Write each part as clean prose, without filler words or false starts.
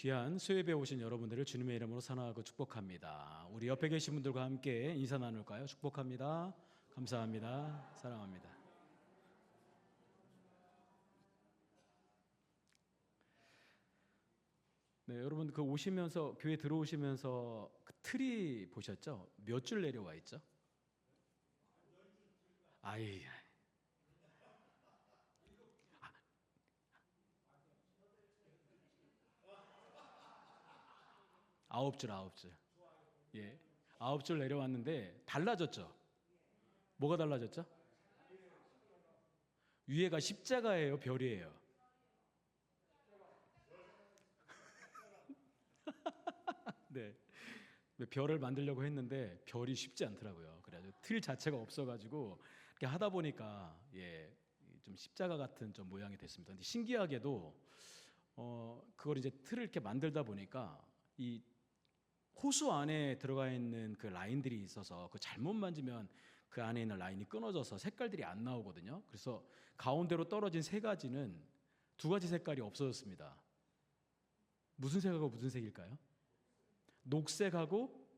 귀한 수협에 오신 여러분들을 주님의 이름으로 선하고 축복합니다. 우리 옆에 계신 분들과 함께 인사 나눌까요? 축복합니다. 감사합니다. 사랑합니다. 네, 여러분 오시면서 교회 들어오시면서 그 트리 보셨죠? 몇 줄 내려와 있죠? 아이, 9줄, 9줄. 예, 9줄 내려왔는데 달라졌죠? 뭐가 달라졌죠? 위에가 십자가예요, 별이에요? 네. 별을 만들려고 했는데 별이 쉽지 않더라고요. 그래가지고 틀 자체가 없어가지고 이렇게 하다 보니까 좀 십자가 같은 좀 모양이 됐습니다. 근데 신기하게도 그걸 이제 틀을 이렇게 만들다 보니까 이 호수 안에 들어가 있는 그 라인들이 있어서 그 잘못 만지면 그 안에 있는 라인이 끊어져서 색깔들이 안 나오거든요. 그래서 가운데로 떨어진 세 가지는 두 가지 색깔이 없어졌습니다. 무슨 색하고 무슨 색일까요? 녹색하고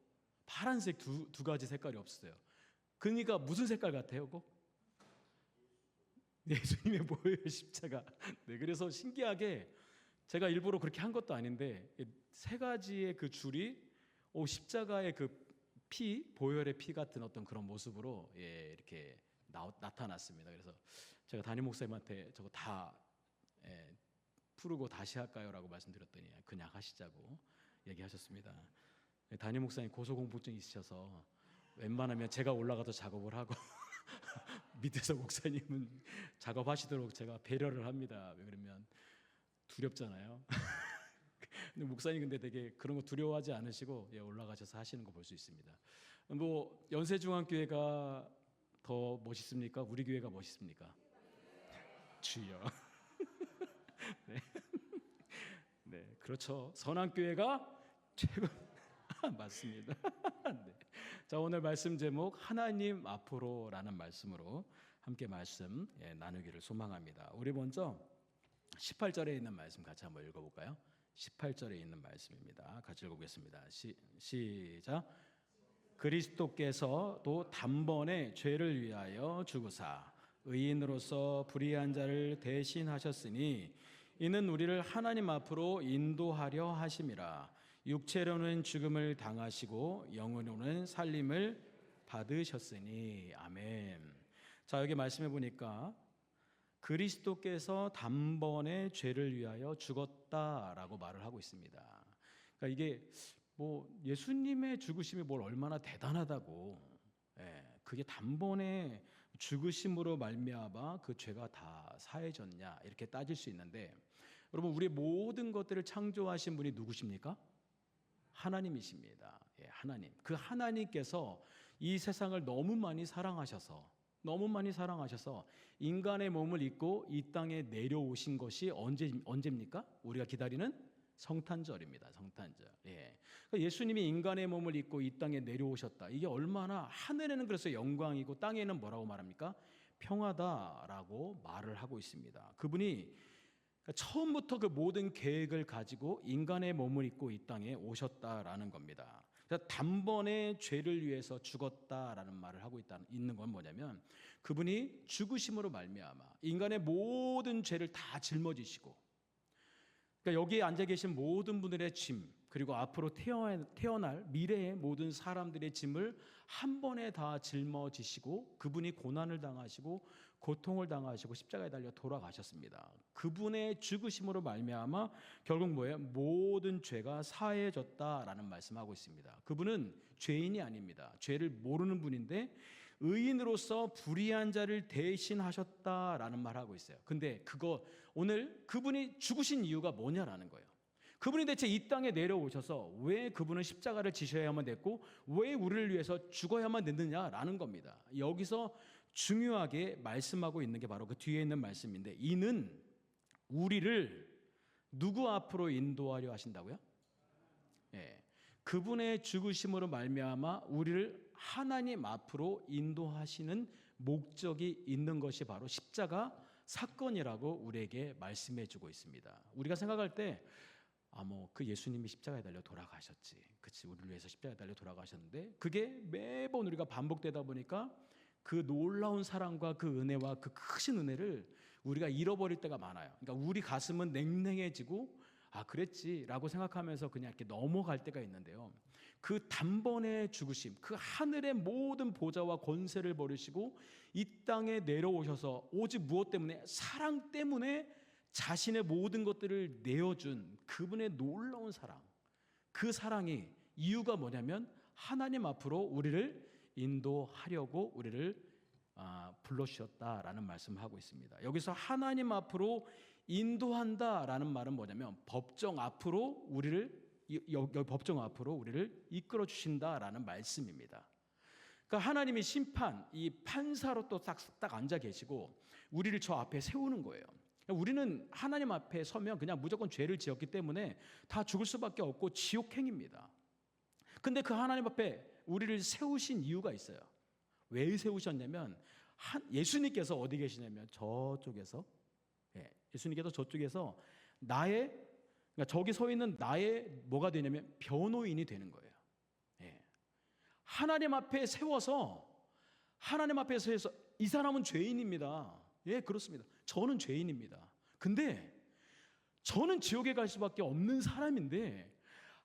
파란색 두 가지 색깔이 없어요. 그러니까 무슨 색깔 같아요? 꼭 예수님의 보혈 십자가. 네, 그래서 신기하게 제가 일부러 그렇게 한 것도 아닌데 세 가지의 그 줄이 십자가의 그 피, 보혈의 피 같은 어떤 그런 모습으로 이렇게 나타났습니다. 그래서 제가 담임 목사님한테 저거 다 풀고 다시 할까요? 라고 말씀드렸더니 그냥 하시자고 얘기하셨습니다. 담임 목사님 고소공포증 있으셔서 웬만하면 제가 올라가서 작업을 하고 밑에서 목사님은 작업하시도록 제가 배려를 합니다. 왜 그러면 두렵잖아요. 근데 목사님 근데 되게 그런 거 두려워하지 않으시고 올라가셔서 하시는 거 볼 수 있습니다. 뭐 연세중앙교회가 더 멋있습니까? 우리 교회가 멋있습니까? 주여. 네. 네, 그렇죠. 선한교회가 최고. 맞습니다. 네. 자, 오늘 말씀 제목 하나님 앞으로라는 말씀으로 함께 말씀 나누기를 소망합니다. 우리 먼저 18절에 있는 말씀 같이 한번 읽어볼까요? 18절에 있는 말씀입니다. 같이 읽어보겠습니다. 시작. 그리스도께서 또 단번에 죄를 위하여 죽으사 의인으로서 불의한 자를 대신하셨으니 이는 우리를 하나님 앞으로 인도하려 하심이라. 육체로는 죽음을 당하시고 영으로는 살림을 받으셨으니. 아멘. 자, 여기 말씀해 보니까 그리스도께서 단번에 죄를 위하여 죽었다라고 말을 하고 있습니다. 그러니까 이게 뭐 예수님의 죽으심이 뭘 얼마나 대단하다고, 그게 단번에 죽으심으로 말미암아 그 죄가 다 사해졌냐 이렇게 따질 수 있는데, 여러분 우리 모든 것들을 창조하신 분이 누구십니까? 하나님이십니다. 하나님. 그 하나님께서 이 세상을 너무 많이 사랑하셔서 인간의 몸을 입고 이 땅에 내려오신 것이 언제입니까? 우리가 기다리는 성탄절입니다. 성탄절. 그러니까 예수님이 인간의 몸을 입고 이 땅에 내려오셨다. 이게 얼마나 하늘에는 그래서 영광이고 땅에는 뭐라고 말합니까? 평화다라고 말을 하고 있습니다. 그분이 처음부터 그 모든 계획을 가지고 인간의 몸을 입고 이 땅에 오셨다라는 겁니다. 단번에 죄를 위해서 죽었다라는 말을 하고 있는 건 뭐냐면 그분이 죽으심으로 말미암아 인간의 모든 죄를 다 짊어지시고, 그러니까 여기에 앉아 계신 모든 분들의 짐, 그리고 앞으로 태어날 미래의 모든 사람들의 짐을 한 번에 다 짊어지시고 그분이 고난을 당하시고 고통을 당하시고 십자가에 달려 돌아가셨습니다. 그분의 죽으심으로 말미암아 결국 뭐예요? 모든 죄가 사해졌다라는 말씀하고 있습니다. 그분은 죄인이 아닙니다. 죄를 모르는 분인데 의인으로서 불의한 자를 대신하셨다라는 말을 하고 있어요. 근데 오늘 그분이 죽으신 이유가 뭐냐라는 거예요. 그분이 대체 이 땅에 내려오셔서 왜 그분은 십자가를 지셔야만 됐고 왜 우리를 위해서 죽어야만 됐느냐라는 겁니다. 여기서 중요하게 말씀하고 있는 게 바로 그 뒤에 있는 말씀인데, 이는 우리를 누구 앞으로 인도하려 하신다고요? 그분의 죽으심으로 말미암아 우리를 하나님 앞으로 인도하시는 목적이 있는 것이 바로 십자가 사건이라고 우리에게 말씀해 주고 있습니다. 우리가 생각할 때 그 예수님이 십자가에 달려 돌아가셨지. 그치, 우리를 위해서 십자가에 달려 돌아가셨는데 그게 매번 우리가 반복되다 보니까 그 놀라운 사랑과 그 은혜와 그 크신 은혜를 우리가 잃어버릴 때가 많아요. 그러니까 우리 가슴은 냉랭해지고 그랬지라고 생각하면서 그냥 이렇게 넘어갈 때가 있는데요. 그 단번에 죽으심, 그 하늘의 모든 보좌와 권세를 버리시고 이 땅에 내려오셔서 오직 무엇 때문에? 사랑 때문에 자신의 모든 것들을 내어준 그분의 놀라운 사랑. 그 사랑이 이유가 뭐냐면 하나님 앞으로 우리를 인도하려고 우리를 불러주셨다라는 말씀을 하고 있습니다. 여기서 하나님 앞으로 인도한다라는 말은 뭐냐면 법정 앞으로 우리를 법정 앞으로 우리를 이끌어 주신다라는 말씀입니다. 그러니까 하나님이 심판, 이 판사로 또 딱 앉아 계시고 우리를 저 앞에 세우는 거예요. 우리는 하나님 앞에 서면 그냥 무조건 죄를 지었기 때문에 다 죽을 수밖에 없고 지옥행입니다. 근데 그 하나님 앞에 우리를 세우신 이유가 있어요. 왜 세우셨냐면 예수님께서 어디 계시냐면 저쪽에서, 예수님께서 저쪽에서 그러니까 저기 서 있는 나의 뭐가 되냐면 변호인이 되는 거예요. 하나님 앞에 세워서 하나님 앞에서 해서 이 사람은 죄인입니다. 그렇습니다. 저는 죄인입니다. 근데 저는 지옥에 갈 수밖에 없는 사람인데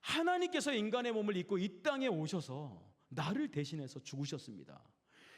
하나님께서 인간의 몸을 입고 이 땅에 오셔서 나를 대신해서 죽으셨습니다.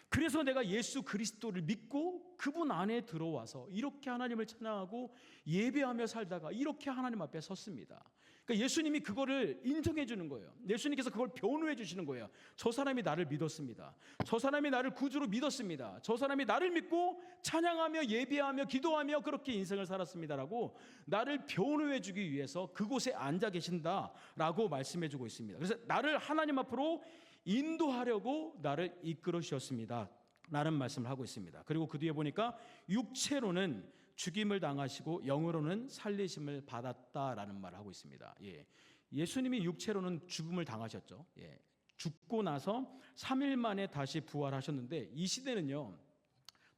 그래서 내가 예수 그리스도를 믿고 그분 안에 들어와서 이렇게 하나님을 찬양하고 예배하며 살다가 이렇게 하나님 앞에 섰습니다. 그러니까 예수님이 그거를 인정해 주는 거예요. 예수님께서 그걸 변호해 주시는 거예요. 저 사람이 나를 믿었습니다. 저 사람이 나를 구주로 믿었습니다. 저 사람이 나를 믿고 찬양하며 예배하며 기도하며 그렇게 인생을 살았습니다라고 나를 변호해 주기 위해서 그곳에 앉아 계신다라고 말씀해 주고 있습니다. 그래서 나를 하나님 앞으로 인도하려고 나를 이끌어 주셨습니다 라는 말씀을 하고 있습니다. 그리고 그 뒤에 보니까 육체로는 죽임을 당하시고 영으로는 살리심을 받았다라는 말을 하고 있습니다. 예수님이 육체로는 죽음을 당하셨죠. 죽고 나서 3일 만에 다시 부활하셨는데 이 시대는요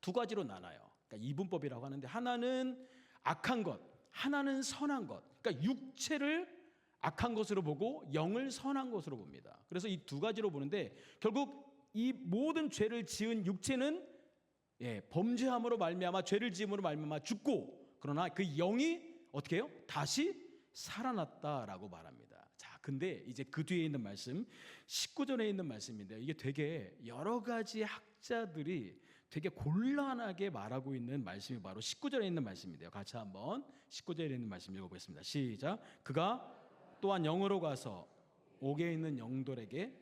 두 가지로 나눠요. 그러니까 이분법이라고 하는데 하나는 악한 것, 하나는 선한 것. 그러니까 육체를 악한 것으로 보고 영을 선한 것으로 봅니다. 그래서 이 두 가지로 보는데 결국 이 모든 죄를 지은 육체는 범죄함으로 말미암아 죄를 지음으로 말미암아 죽고 그러나 그 영이 어떻게 해요? 다시 살아났다라고 말합니다. 자, 근데 이제 그 뒤에 있는 말씀 19절에 있는 말씀인데요. 이게 되게 여러 가지 학자들이 되게 곤란하게 말하고 있는 말씀이 바로 19절에 있는 말씀인데요. 같이 한번 19절에 있는 말씀 읽어보겠습니다. 시작. 그가 또한 영으로 가서 옥에 있는 영들에게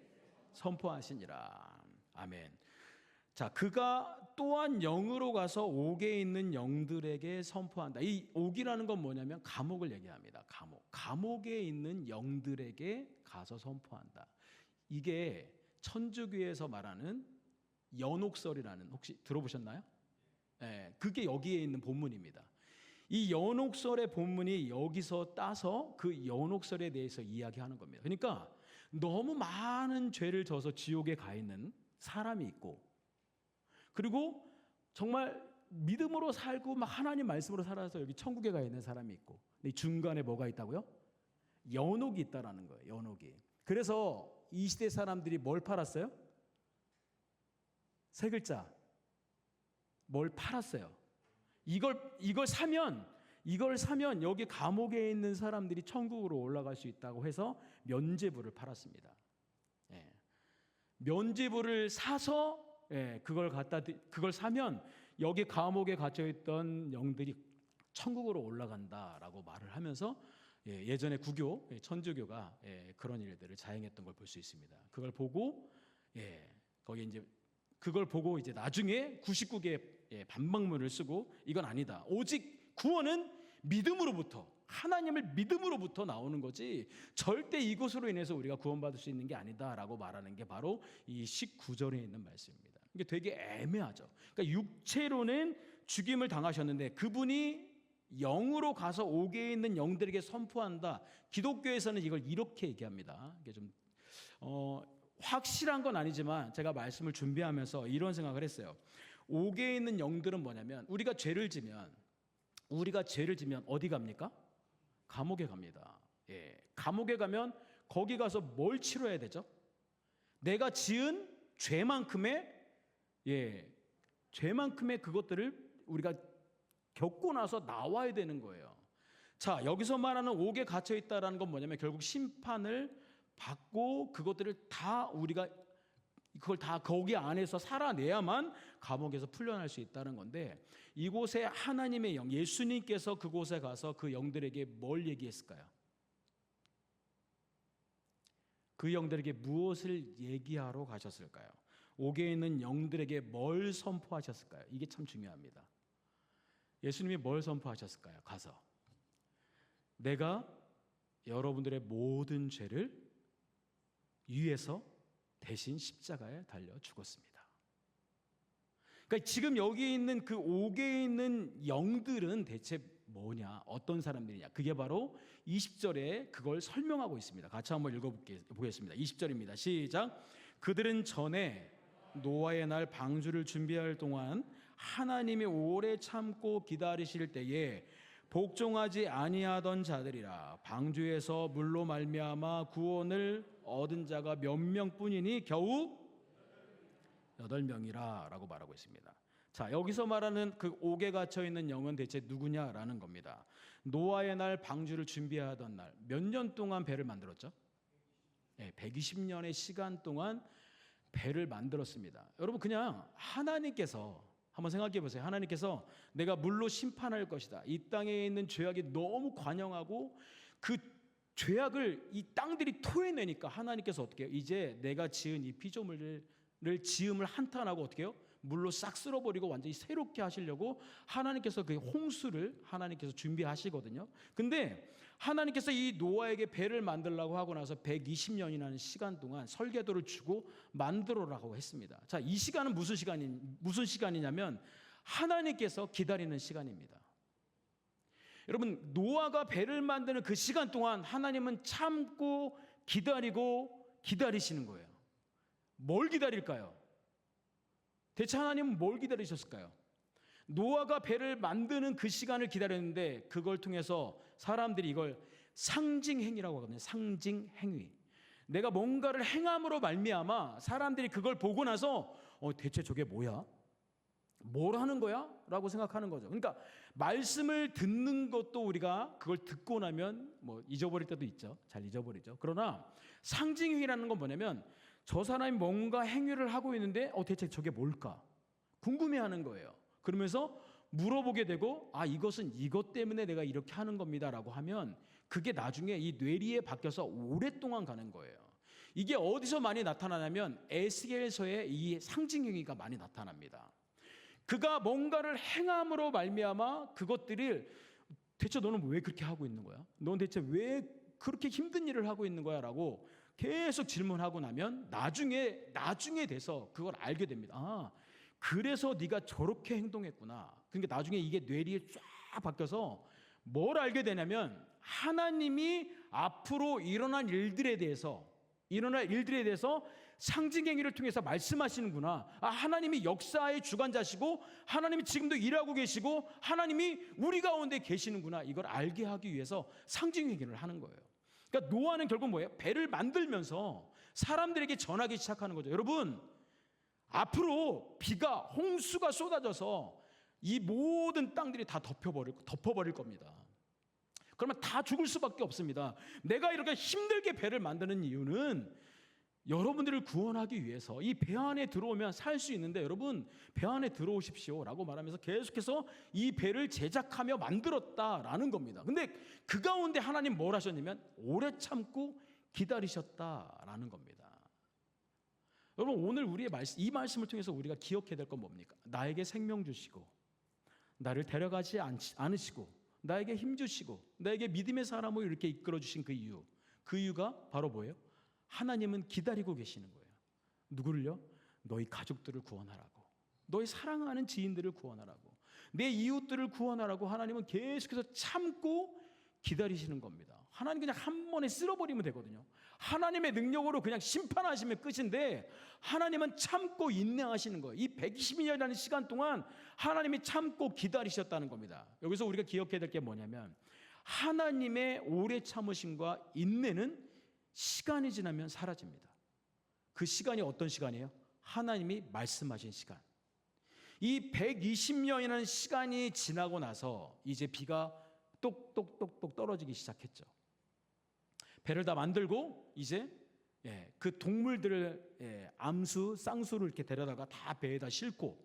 선포하시니라. 아멘. 자, 그가 또한 영으로 가서 옥에 있는 영들에게 선포한다. 이 옥이라는 건 뭐냐면 감옥을 얘기합니다. 감옥에 있는 영들에게 가서 선포한다. 이게 천주교에서 말하는 연옥설이라는, 혹시 들어보셨나요? 그게 여기에 있는 본문입니다. 이 연옥설의 본문이 여기서 따서 그 연옥설에 대해서 이야기하는 겁니다. 그러니까 너무 많은 죄를 져서 지옥에 가 있는 사람이 있고, 그리고 정말 믿음으로 살고 막 하나님 말씀으로 살아서 여기 천국에 가 있는 사람이 있고, 근데 중간에 뭐가 있다고요? 연옥이 있다라는 거예요. 연옥이. 그래서 이 시대 사람들이 뭘 팔았어요? 세 글자. 뭘 팔았어요? 이걸 사면 여기 감옥에 있는 사람들이 천국으로 올라갈 수 있다고 해서 면죄부를 팔았습니다. 면죄부를 사서 그걸 사면 여기 감옥에 갇혀 있던 영들이 천국으로 올라간다라고 말을 하면서 예전에 구교, 천주교가 그런 일들을 자행했던 걸 볼 수 있습니다. 그걸 보고 그걸 보고 이제 나중에 99개의 반박문을 쓰고 이건 아니다. 오직 구원은 믿음으로부터, 하나님을 믿음으로부터 나오는 거지 절대 이것으로 인해서 우리가 구원받을 수 있는 게 아니다라고 말하는 게 바로 이 19절에 있는 말씀입니다. 이게 되게 애매하죠. 그러니까 육체로는 죽임을 당하셨는데 그분이 영으로 가서 옥에 있는 영들에게 선포한다. 기독교에서는 이걸 이렇게 얘기합니다. 이게 좀 확실한 건 아니지만 제가 말씀을 준비하면서 이런 생각을 했어요. 옥에 있는 영들은 뭐냐면 우리가 죄를 지면 어디 갑니까? 감옥에 갑니다. 감옥에 가면 거기 가서 뭘 치러야 되죠? 내가 지은 죄만큼의 그것들을 우리가 겪고 나서 나와야 되는 거예요. 자, 여기서 말하는 옥에 갇혀 있다라는 건 뭐냐면 결국 심판을 받고 그것들을 다 우리가 그걸 다 거기 안에서 살아내야만 감옥에서 풀려날 수 있다는 건데, 이곳에 하나님의 영, 예수님께서 그곳에 가서 그 영들에게 뭘 얘기했을까요? 그 영들에게 무엇을 얘기하러 가셨을까요? 옥에 있는 영들에게 뭘 선포하셨을까요? 이게 참 중요합니다. 예수님이 뭘 선포하셨을까요? 가서 내가 여러분들의 모든 죄를 위해서 대신 십자가에 달려 죽었습니다. 그러니까 지금 여기 있는 그 옥에 있는 영들은 대체 뭐냐, 어떤 사람들이냐, 그게 바로 20절에 그걸 설명하고 있습니다. 같이 한번 읽어보겠습니다. 20절입니다. 시작. 그들은 전에 노아의 날 방주를 준비할 동안 하나님이 오래 참고 기다리실 때에 복종하지 아니하던 자들이라. 방주에서 물로 말미암아 구원을 얻은 자가 몇 명뿐이니 겨우 8명이라 라고 말하고 있습니다. 자, 여기서 말하는 그 옥에 갇혀 있는 영은 대체 누구냐라는 겁니다. 노아의 날 방주를 준비하던 날, 몇 년 동안 배를 만들었죠? 120년의 시간 동안 배를 만들었습니다. 여러분, 그냥 하나님께서 한번 생각해 보세요. 하나님께서 내가 물로 심판할 것이다, 이 땅에 있는 죄악이 너무 관영하고 그 죄악을 이 땅들이 토해내니까 하나님께서 어떻게 해요? 이제 내가 지은 이 피조물을 지음을 한탄하고 어떻게 해요? 물로 싹 쓸어버리고 완전히 새롭게 하시려고 하나님께서 그 홍수를 하나님께서 준비하시거든요. 근데 하나님께서 이 노아에게 배를 만들라고 하고 나서 120년이라는 시간 동안 설계도를 주고 만들어라고 했습니다. 자, 이 시간은 무슨 시간이냐면 하나님께서 기다리는 시간입니다. 여러분, 노아가 배를 만드는 그 시간 동안 하나님은 참고 기다리시는 거예요. 뭘 기다릴까요? 대체 하나님은 뭘 기다리셨을까요? 노아가 배를 만드는 그 시간을 기다렸는데 그걸 통해서 사람들이 이걸 상징행위라고 하거든요. 상징행위. 내가 뭔가를 행함으로 말미암아 사람들이 그걸 보고 나서 대체 저게 뭐야? 뭘 하는 거야? 라고 생각하는 거죠. 그러니까 말씀을 듣는 것도 우리가 그걸 듣고 나면 뭐 잊어버릴 때도 있죠. 잘 잊어버리죠. 그러나 상징행위라는 건 뭐냐면 저 사람이 뭔가 행위를 하고 있는데 대체 저게 뭘까? 궁금해하는 거예요. 그러면서 물어보게 되고 이것은 이것 때문에 내가 이렇게 하는 겁니다 라고 하면 그게 나중에 이 뇌리에 박혀서 오랫동안 가는 거예요. 이게 어디서 많이 나타나냐면 에스겔서에 이 상징행위가 많이 나타납니다. 그가 뭔가를 행함으로 말미암아 그것들을 대체 너는 왜 그렇게 하고 있는 거야? 넌 대체 왜 그렇게 힘든 일을 하고 있는 거야? 라고 계속 질문하고 나면 나중에 돼서 그걸 알게 됩니다. 그래서 네가 저렇게 행동했구나. 그러니까 나중에 이게 뇌리에 쫙 바뀌어서 뭘 알게 되냐면 하나님이 앞으로 일어날 일들에 대해서 상징행위를 통해서 말씀하시는구나. 하나님이 역사의 주관자시고 하나님이 지금도 일하고 계시고 하나님이 우리 가운데 계시는구나. 이걸 알게 하기 위해서 상징행위를 하는 거예요. 그러니까 노아는 결국 뭐예요? 배를 만들면서 사람들에게 전하기 시작하는 거죠. 여러분, 앞으로 홍수가 쏟아져서 이 모든 땅들이 다 덮어버릴 겁니다. 그러면 다 죽을 수밖에 없습니다. 내가 이렇게 힘들게 배를 만드는 이유는 여러분들을 구원하기 위해서. 이 배 안에 들어오면 살 수 있는데 여러분 배 안에 들어오십시오 라고 말하면서 계속해서 이 배를 제작하며 만들었다라는 겁니다. 근데 그 가운데 하나님 뭘 하셨냐면 오래 참고 기다리셨다라는 겁니다. 여러분, 오늘 우리의 이 말씀을 통해서 우리가 기억해야 될 건 뭡니까? 나에게 생명 주시고 나를 데려가지 않으시고 나에게 힘 주시고 나에게 믿음의 사람으로 이렇게 이끌어 주신 그 이유가 바로 뭐예요? 하나님은 기다리고 계시는 거예요. 누구를요? 너희 가족들을 구원하라고, 너희 사랑하는 지인들을 구원하라고, 내 이웃들을 구원하라고 하나님은 계속해서 참고 기다리시는 겁니다. 하나님 그냥 한 번에 쓸어버리면 되거든요. 하나님의 능력으로 그냥 심판하시면 끝인데 하나님은 참고 인내하시는 거예요. 이 120년이라는 시간 동안 하나님이 참고 기다리셨다는 겁니다. 여기서 우리가 기억해야 될 게 뭐냐면 하나님의 오래 참으심과 인내는 시간이 지나면 사라집니다. 그 시간이 어떤 시간이에요? 하나님이 말씀하신 시간. 이 120년이라는 시간이 지나고 나서 이제 비가 똑똑똑똑 떨어지기 시작했죠. 배를 다 만들고 이제 그 동물들을 암수, 쌍수를 이렇게 데려다가 다 배에다 싣고,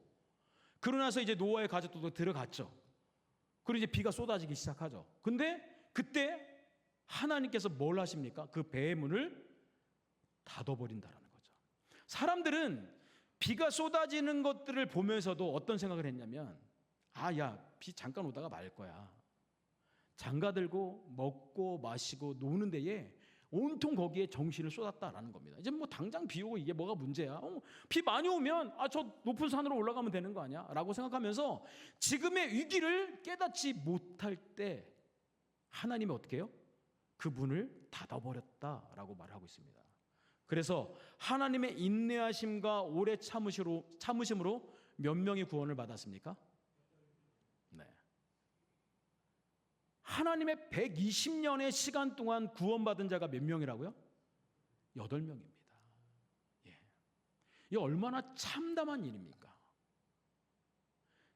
그러고 나서 이제 노아의 가족도 들어갔죠. 그리고 이제 비가 쏟아지기 시작하죠. 근데 그때 하나님께서 뭘 하십니까? 그 배의 문을 닫아버린다라는 거죠. 사람들은 비가 쏟아지는 것들을 보면서도 어떤 생각을 했냐면, 야, 비 잠깐 오다가 말 거야. 장가 들고 먹고 마시고 노는 데에 온통 거기에 정신을 쏟았다라는 겁니다. 이제 뭐 당장 비 오고 이게 뭐가 문제야? 비 많이 오면 저 높은 산으로 올라가면 되는 거 아니야? 라고 생각하면서 지금의 위기를 깨닫지 못할 때 하나님이 어떻게 해요? 그 문을 닫아버렸다라고 말하고 있습니다. 그래서 하나님의 인내하심과 오래 참으심으로 몇 명이 구원을 받았습니까? 네. 하나님의 120년의 시간 동안 구원받은 자가 몇 명이라고요? 8명입니다. 이게 얼마나 참담한 일입니까?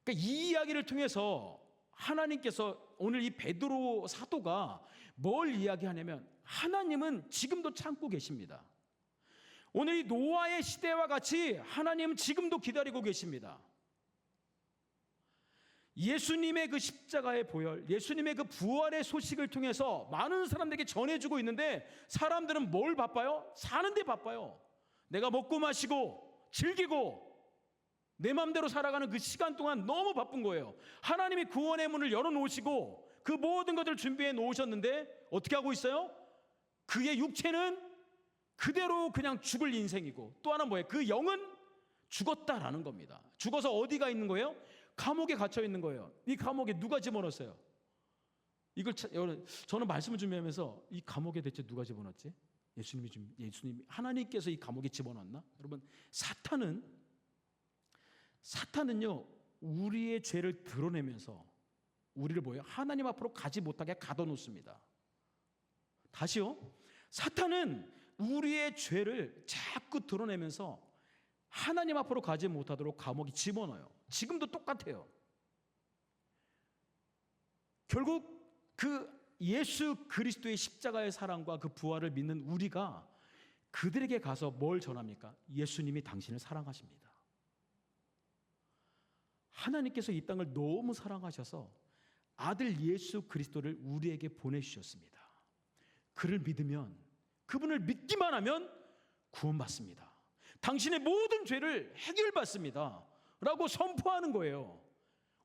그러니까 이 이야기를 통해서 하나님께서 오늘 이 베드로 사도가 뭘 이야기하냐면, 하나님은 지금도 참고 계십니다. 오늘 이 노아의 시대와 같이 하나님은 지금도 기다리고 계십니다. 예수님의 그 십자가의 보혈, 예수님의 그 부활의 소식을 통해서 많은 사람들에게 전해주고 있는데, 사람들은 뭘 바빠요? 사는 데 바빠요. 내가 먹고 마시고 즐기고 내 마음대로 살아가는 그 시간 동안 너무 바쁜 거예요. 하나님이 구원의 문을 열어놓으시고 그 모든 것들을 준비해 놓으셨는데 어떻게 하고 있어요? 그의 육체는 그대로 그냥 죽을 인생이고, 또 하나 뭐예요? 그 영은 죽었다라는 겁니다. 죽어서 어디가 있는 거예요? 감옥에 갇혀 있는 거예요. 이 감옥에 누가 집어넣었어요? 이걸 저는 말씀을 준비하면서 이 감옥에 대체 누가 집어넣었지? 예수님이 하나님께서 이 감옥에 집어넣었나? 여러분, 사탄은요 우리의 죄를 드러내면서 우리를 뭐예요? 하나님 앞으로 가지 못하게 가둬놓습니다. 다시요, 사탄은 우리의 죄를 자꾸 드러내면서 하나님 앞으로 가지 못하도록 감옥에 집어넣어요. 지금도 똑같아요. 결국 그 예수 그리스도의 십자가의 사랑과 그 부활을 믿는 우리가 그들에게 가서 뭘 전합니까? 예수님이 당신을 사랑하십니다. 하나님께서 이 땅을 너무 사랑하셔서 아들 예수 그리스도를 우리에게 보내주셨습니다. 그를 믿으면, 그분을 믿기만 하면 구원받습니다. 당신의 모든 죄를 해결받습니다 라고 선포하는 거예요.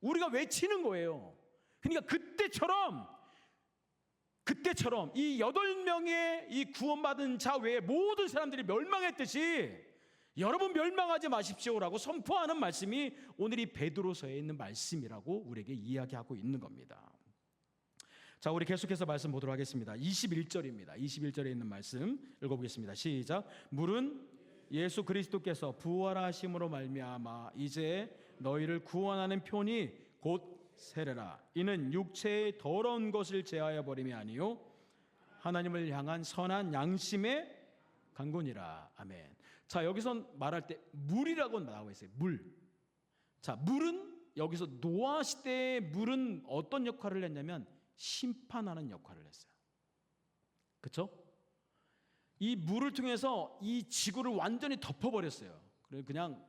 우리가 외치는 거예요. 그러니까 그때처럼 이 8명의 이 구원받은 자 외에 모든 사람들이 멸망했듯이 여러분 멸망하지 마십시오라고 선포하는 말씀이 오늘 이 베드로서에 있는 말씀이라고 우리에게 이야기하고 있는 겁니다. 자, 우리 계속해서 말씀 보도록 하겠습니다. 21절입니다. 21절에 있는 말씀 읽어보겠습니다. 시작. 물은 예수 그리스도께서 부활하심으로 말미암아 이제 너희를 구원하는 편이 곧 세례라. 이는 육체의 더러운 것을 제하여 버림이 아니요 하나님을 향한 선한 양심의 강군이라. 아멘. 자, 여기서 말할 때 물이라고 나와 있어요. 물. 자, 물은 여기서 노아 시대의 물은 어떤 역할을 했냐면 심판하는 역할을 했어요. 그렇죠? 이 물을 통해서 이 지구를 완전히 덮어버렸어요. 그냥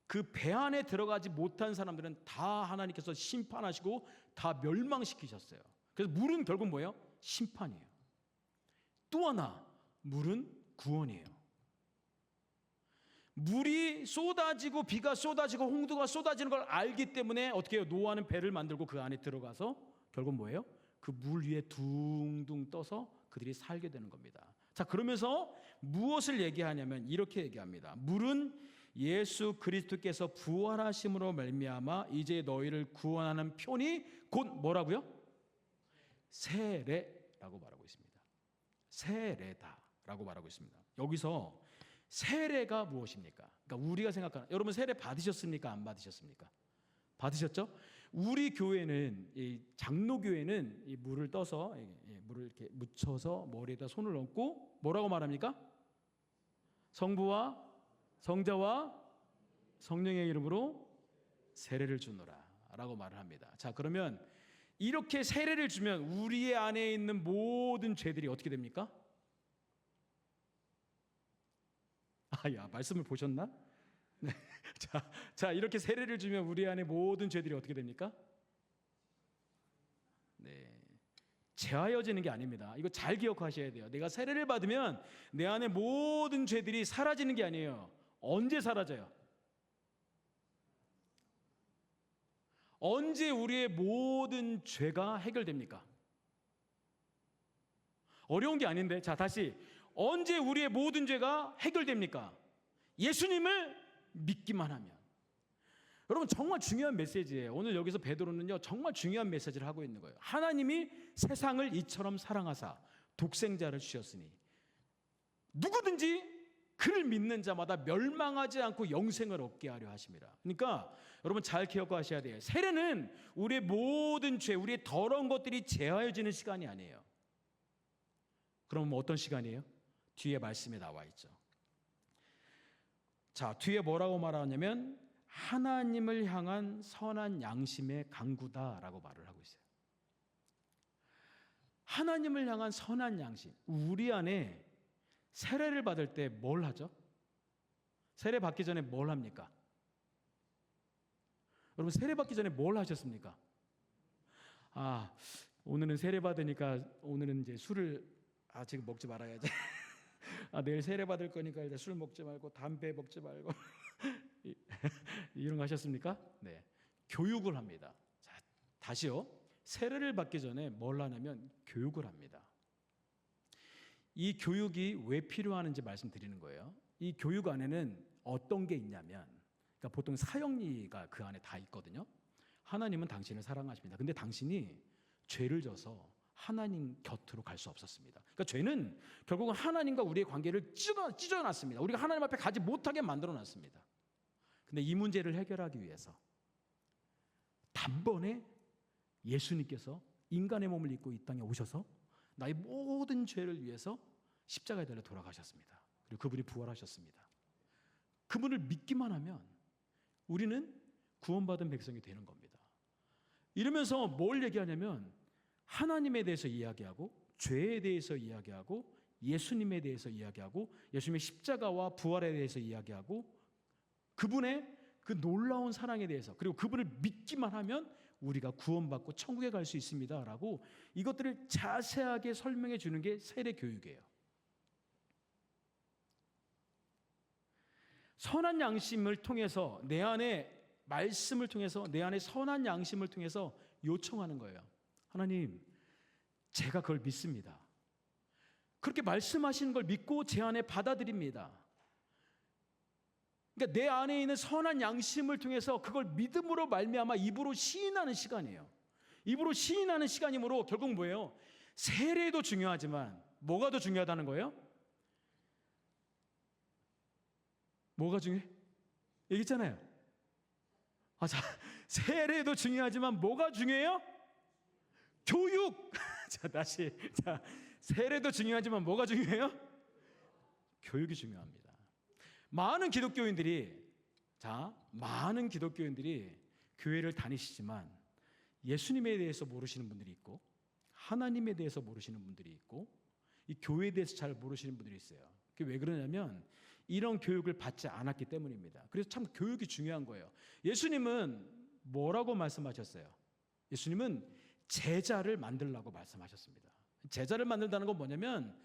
그 배 안에 들어가지 못한 사람들은 다 하나님께서 심판하시고 다 멸망시키셨어요. 그래서 물은 결국 뭐예요? 심판이에요. 또 하나, 물은 구원이에요. 물이 쏟아지고 비가 쏟아지고 홍수가 쏟아지는 걸 알기 때문에 어떻게 해요? 노아는 배를 만들고 그 안에 들어가서 결국 뭐예요? 그 물 위에 둥둥 떠서 그들이 살게 되는 겁니다. 자, 그러면서 무엇을 얘기하냐면 이렇게 얘기합니다. 물은 예수 그리스도께서 부활하심으로 말미암아 이제 너희를 구원하는 편이 곧 뭐라고요? 세례라고 말하고 있습니다. 세례다라고 말하고 있습니다. 여기서 세례가 무엇입니까? 그러니까 우리가 생각하는, 여러분 세례 받으셨습니까? 안 받으셨습니까? 받으셨죠? 우리 교회는 이 장로교회는 이 물을 떠서 물을 이렇게 묻혀서 머리에다 손을 얹고 뭐라고 말합니까? 성부와 성자와 성령의 이름으로 세례를 주노라라고 말을 합니다. 자, 그러면 이렇게 세례를 주면 우리의 안에 있는 모든 죄들이 어떻게 됩니까? 야, 말씀을 보셨나? 네. 자, 이렇게 세례를 주면 우리 안에 모든 죄들이 어떻게 됩니까? 네. 제하여지는 게 아닙니다. 이거 잘 기억하셔야 돼요. 내가 세례를 받으면 내 안에 모든 죄들이 사라지는 게 아니에요. 언제 사라져요? 언제 우리의 모든 죄가 해결됩니까? 어려운 게 아닌데. 자, 다시. 언제 우리의 모든 죄가 해결됩니까? 예수님을 믿기만 하면. 여러분, 정말 중요한 메시지예요. 오늘 여기서 베드로는요, 정말 중요한 메시지를 하고 있는 거예요. 하나님이 세상을 이처럼 사랑하사 독생자를 주셨으니 누구든지 그를 믿는 자마다 멸망하지 않고 영생을 얻게 하려 하심이라. 그러니까 여러분 잘 기억하셔야 돼요. 세례는 우리의 모든 죄, 우리의 더러운 것들이 제하여지는 시간이 아니에요. 그럼 어떤 시간이에요? 뒤에 말씀에 나와 있죠. 자, 뒤에 뭐라고 말하냐면 하나님을 향한 선한 양심의 강구다라고 말을 하고 있어요. 하나님을 향한 선한 양심. 우리 안에 세례를 받을 때 뭘 하죠? 세례 받기 전에 뭘 합니까? 여러분, 세례 받기 전에 뭘 하셨습니까? 오늘은 세례 받으니까 오늘은 이제 술을 지금 먹지 말아야지. 내일 세례 받을 거니까 일단 술 먹지 말고 담배 먹지 말고 이런 거 하셨습니까? 네, 교육을 합니다. 자, 다시요. 세례를 받기 전에 뭘 하냐면 교육을 합니다. 이 교육이 왜 필요하는지 말씀드리는 거예요. 이 교육 안에는 어떤 게 있냐면, 그러니까 보통 사형리가 그 안에 다 있거든요. 하나님은 당신을 사랑하십니다. 근데 당신이 죄를 져서 하나님 곁으로 갈 수 없었습니다. 그러니까 죄는 결국은 하나님과 우리의 관계를 찢어놨습니다. 우리가 하나님 앞에 가지 못하게 만들어놨습니다. 근데 이 문제를 해결하기 위해서 단번에 예수님께서 인간의 몸을 입고 이 땅에 오셔서 나의 모든 죄를 위해서 십자가에 달려 돌아가셨습니다. 그리고 그분이 부활하셨습니다. 그분을 믿기만 하면 우리는 구원받은 백성이 되는 겁니다. 이러면서 뭘 얘기하냐면 하나님에 대해서 이야기하고 죄에 대해서 이야기하고 예수님에 대해서 이야기하고 예수님의 십자가와 부활에 대해서 이야기하고 그분의 그 놀라운 사랑에 대해서, 그리고 그분을 믿기만 하면 우리가 구원받고 천국에 갈 수 있습니다라고 이것들을 자세하게 설명해 주는 게 세례 교육이에요. 선한 양심을 통해서 내 안에 말씀을 통해서 내 안에 선한 양심을 통해서 요청하는 거예요. 하나님, 제가 그걸 믿습니다. 그렇게 말씀하시는 걸 믿고 제 안에 받아들입니다. 그러니까 내 안에 있는 선한 양심을 통해서 그걸 믿음으로 말미암아 입으로 시인하는 시간이에요. 입으로 시인하는 시간이므로 결국 뭐예요? 세례도 중요하지만 뭐가 더 중요하다는 거예요? 뭐가 중요해? 얘기했잖아요. 세례도 중요하지만 뭐가 중요해요? 교육. 다시. 세례도 중요하지만 뭐가 중요해요? 교육이 중요합니다. 많은 기독교인들이 교회를 다니시지만 예수님에 대해서 모르시는 분들이 있고 하나님에 대해서 모르시는 분들이 있고 이 교회에 대해서 잘 모르시는 분들이 있어요. 그게 왜 그러냐면 이런 교육을 받지 않았기 때문입니다. 그래서 참 교육이 중요한 거예요. 예수님은 뭐라고 말씀하셨어요? 예수님은 제자를 만들라고 말씀하셨습니다. 제자를 만든다는 건 뭐냐면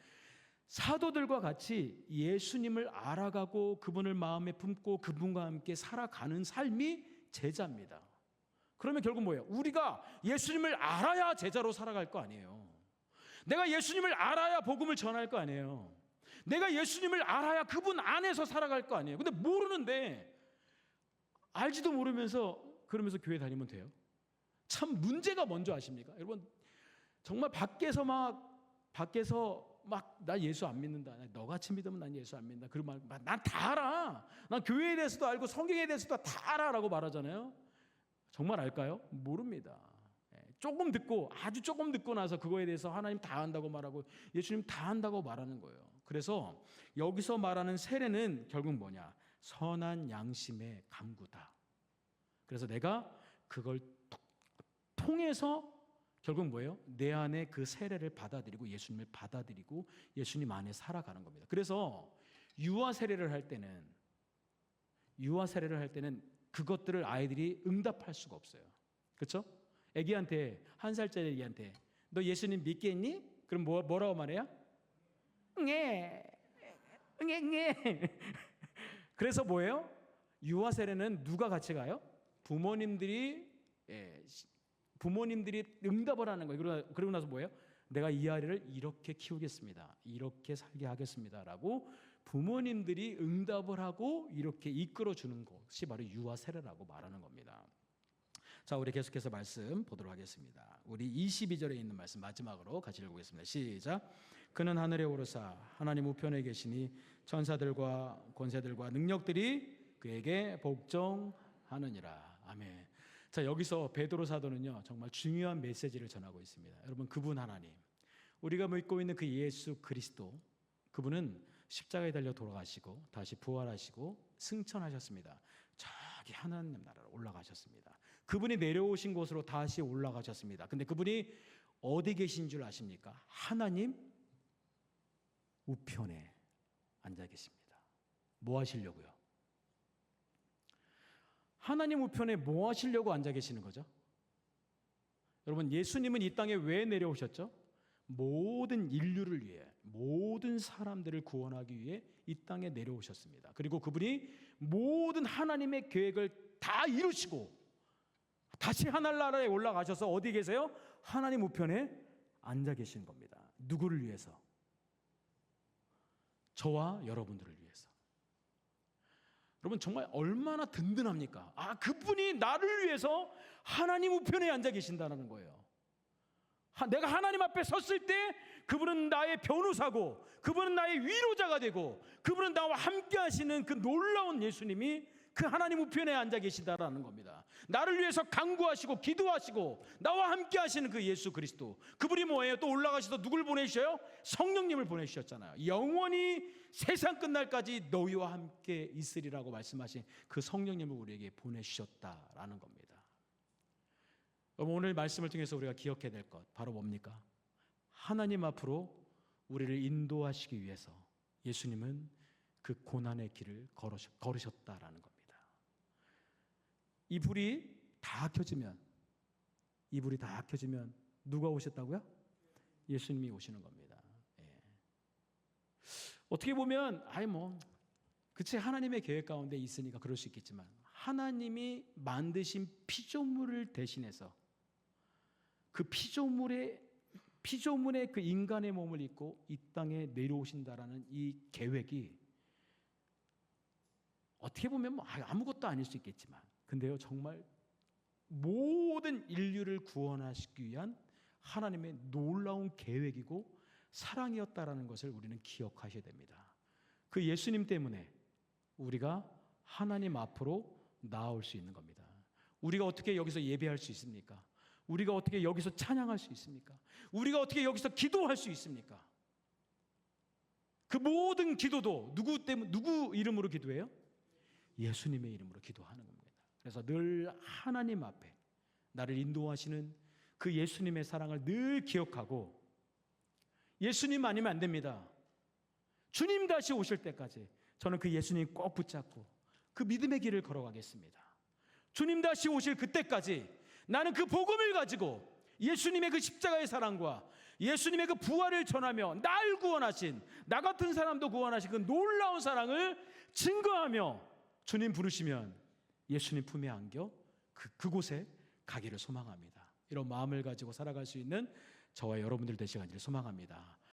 사도들과 같이 예수님을 알아가고 그분을 마음에 품고 그분과 함께 살아가는 삶이 제자입니다. 그러면 결국 뭐예요? 우리가 예수님을 알아야 제자로 살아갈 거 아니에요. 내가 예수님을 알아야 복음을 전할 거 아니에요. 내가 예수님을 알아야 그분 안에서 살아갈 거 아니에요. 근데 모르는데 알지도 모르면서 그러면서 교회 다니면 돼요? 참 문제가 뭔지 아십니까? 여러분, 정말 밖에서 나 예수 안 믿는다. 너같이 믿으면 난 예수 안 믿는다. 그리고 난 다 알아. 난 교회에 대해서도 알고 성경에 대해서도 다 알아라고 말하잖아요. 정말 알까요? 모릅니다. 조금 듣고, 아주 조금 듣고 나서 그거에 대해서 하나님 다 안다고 말하고 예수님 다 안다고 말하는 거예요. 그래서 여기서 말하는 세례는 결국 뭐냐? 선한 양심의 간구다. 그래서 내가 그걸 통해서 결국 뭐예요? 내 안에 그 세례를 받아들이고 예수님을 받아들이고 예수님 안에 살아가는 겁니다. 그래서 유아 세례를 할 때는 그것들을 아이들이 응답할 수가 없어요. 그렇죠? 애기한테, 1살짜리 애기한테 너 예수님 믿겠니? 그럼 뭐라고 말해요? 응애. 그래서 뭐예요? 유아 세례는 누가 같이 가요? 부모님들이 응답을 하는 거예요. 그러고 나서 뭐예요? 내가 이 아이를 이렇게 키우겠습니다. 이렇게 살게 하겠습니다. 라고 부모님들이 응답을 하고 이렇게 이끌어 주는 것이 바로 유아 세례라고 말하는 겁니다. 자, 우리 계속해서 말씀 보도록 하겠습니다. 우리 22절에 있는 말씀 마지막으로 같이 읽어보겠습니다. 시작. 그는 하늘에 오르사 하나님 우편에 계시니 천사들과 권세들과 능력들이 그에게 복종하느니라. 아멘. 자, 여기서 베드로 사도는요 정말 중요한 메시지를 전하고 있습니다. 여러분, 그분 하나님, 우리가 믿고 있는 그 예수 그리스도, 그분은 십자가에 달려 돌아가시고 다시 부활하시고 승천하셨습니다. 저기 하나님 나라로 올라가셨습니다. 그분이 내려오신 곳으로 다시 올라가셨습니다. 근데 그분이 어디 계신 줄 아십니까? 하나님 우편에 앉아 계십니다. 뭐 하시려고요? 하나님 우편에 뭐 하시려고 앉아 계시는 거죠? 여러분, 예수님은 이 땅에 왜 내려오셨죠? 모든 인류를 위해, 모든 사람들을 구원하기 위해 이 땅에 내려오셨습니다. 그리고 그분이 모든 하나님의 계획을 다 이루시고 다시 하늘나라에 올라가셔서 어디 계세요? 하나님 우편에 앉아 계신 겁니다. 누구를 위해서? 저와 여러분들을 위해서. 여러분, 정말 얼마나 든든합니까? 그분이 나를 위해서 하나님 우편에 앉아 계신다는 거예요. 내가 하나님 앞에 섰을 때 그분은 나의 변호사고, 그분은 나의 위로자가 되고, 그분은 나와 함께 하시는 그 놀라운 예수님이 그 하나님 우편에 앉아 계시다라는 겁니다. 나를 위해서 간구하시고 기도하시고 나와 함께 하시는 그 예수 그리스도, 그분이 뭐예요? 또 올라가셔서 누굴 보내주셔요? 성령님을 보내주셨잖아요. 영원히 세상 끝날까지 너희와 함께 있으리라고 말씀하신 그 성령님을 우리에게 보내주셨다라는 겁니다. 오늘 말씀을 통해서 우리가 기억해야 될 것 바로 뭡니까? 하나님 앞으로 우리를 인도하시기 위해서 예수님은 그 고난의 길을 걸으셨다라는 겁니다. 이 불이 다 켜지면 누가 오셨다고요? 예수님이 오시는 겁니다. 어떻게 보면 그치, 하나님의 계획 가운데 있으니까 그럴 수 있겠지만, 하나님이 만드신 피조물을 대신해서 그 피조물의 그 인간의 몸을 입고 이 땅에 내려오신다라는 이 계획이 어떻게 보면 아무것도 아닐 수 있겠지만, 근데요 정말 모든 인류를 구원하시기 위한 하나님의 놀라운 계획이고 사랑이었다라는 것을 우리는 기억하셔야 됩니다. 그 예수님 때문에 우리가 하나님 앞으로 나아올 수 있는 겁니다. 우리가 어떻게 여기서 예배할 수 있습니까? 우리가 어떻게 여기서 찬양할 수 있습니까? 우리가 어떻게 여기서 기도할 수 있습니까? 그 모든 기도도 누구 이름으로 기도해요? 예수님의 이름으로 기도하는 겁니다. 그래서 늘 하나님 앞에 나를 인도하시는 그 예수님의 사랑을 늘 기억하고, 예수님 아니면 안 됩니다. 주님 다시 오실 때까지 저는 그 예수님 꼭 붙잡고 그 믿음의 길을 걸어가겠습니다. 주님 다시 오실 그때까지 나는 그 복음을 가지고 예수님의 그 십자가의 사랑과 예수님의 그 부활을 전하며 날 구원하신, 나 같은 사람도 구원하신 그 놀라운 사랑을 증거하며 주님 부르시면 예수님 품에 안겨 그곳에 가기를 소망합니다. 이런 마음을 가지고 살아갈 수 있는 저와 여러분들 되시기를 소망합니다.